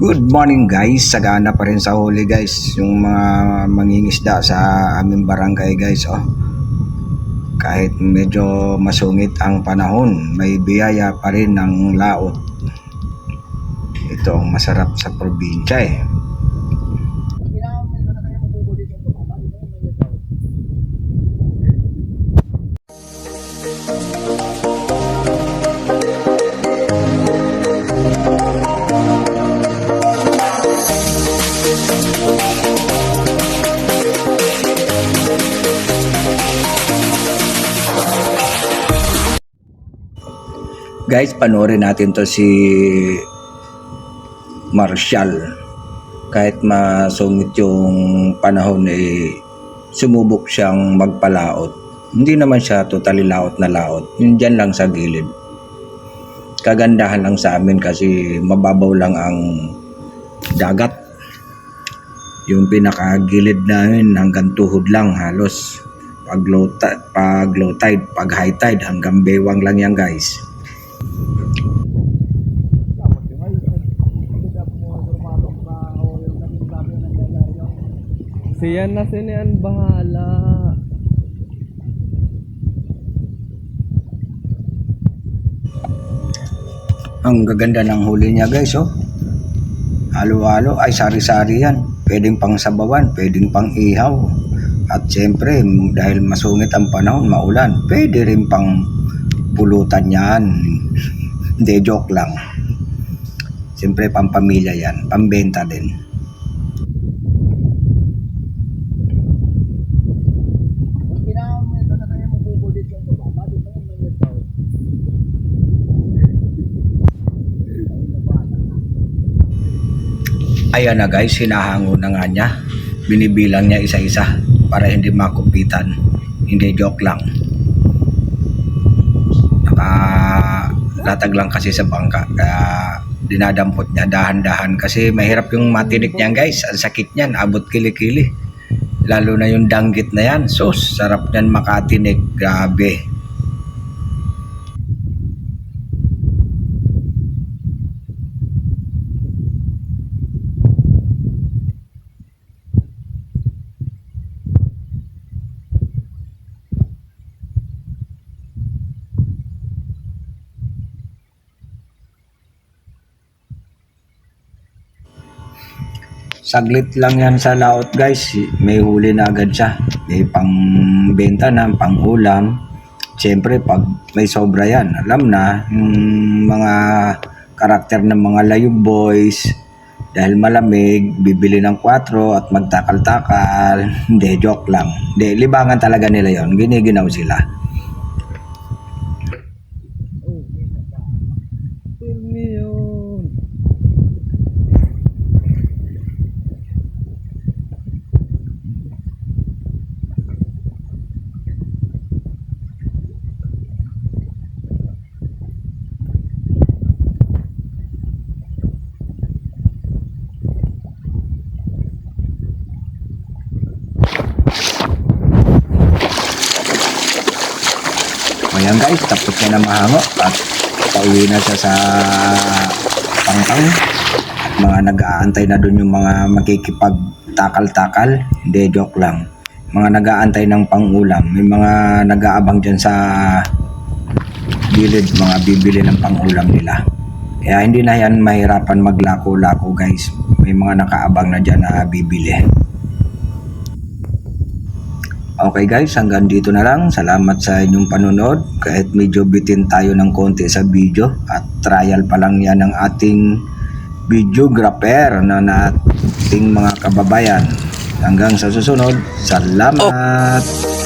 Good morning guys, sagana pa rin sa huli guys, yung mga mangingisda sa aming barangay guys. Kahit medyo masungit ang panahon, may biyaya pa rin ng laot. Ito ang masarap sa probinsya Guys, panoorin natin to si Marshall. Kahit masungit yung panahon sumubok siyang magpalaot. Hindi naman siya totally laot na laot. Yun dyan lang sa gilid. Kagandahan lang sa amin kasi mababaw lang ang dagat. Yung pinakagilid namin hanggang tuhod lang halos. Pag low tide, pag high tide hanggang bewang lang yan guys. Siyan na sinian bahala. Ang gaganda ng huli niya guys Halo-halo ay sari-sari yan. Pwedeng pang sabawan, pwedeng pang ihaw. At siyempre dahil masungit ang panahon, maulan, pwede rin pang pulutan yan. Hindi, joke lang. Siyempre pampamilya yan, pambenta din. Ayan na guys, hinahango na nga niya. Binibilang niya isa-isa para hindi makupitan. Hindi, joke lang. Nakalatag lang kasi sa bangka. Kaya dinadampot niya dahan-dahan. Kasi mahirap yung matinik niyan guys. Ang sakit niyan, abot kili-kili. Lalo na yung danggit na yan. Sus, sarap niyan makatinik. Grabe. Saglit lang yan sa laot guys, may huli na agad siya. May pangbenta na, pangulam. Siyempre pag may sobra yan, alam na yung mga karakter ng mga layog boys. Dahil malamig, bibili ng 4 at magtakal-takal. Hindi, joke lang. Hindi, libangan talaga nila yon. Giniginaw sila. Ayan guys, tapos na mahango at pauwi na siya sa pangpang. Mga nag-aantay na dun yung mga makikipagtakal-takal. Hindi, joke lang. Mga nag-aantay ng pangulam. May mga nag-aabang dyan sa gilid, mga bibili ng pangulam nila. Kaya hindi na yan mahirapan maglako-lako guys. May mga nakaabang na dyan na bibili. Okay guys, hanggang dito na lang. Salamat sa inyong panonood. Kahit medyo bitin tayo ng konti sa video at trial pa lang yan ng ating videographer na ating mga kababayan. Hanggang sa susunod, salamat!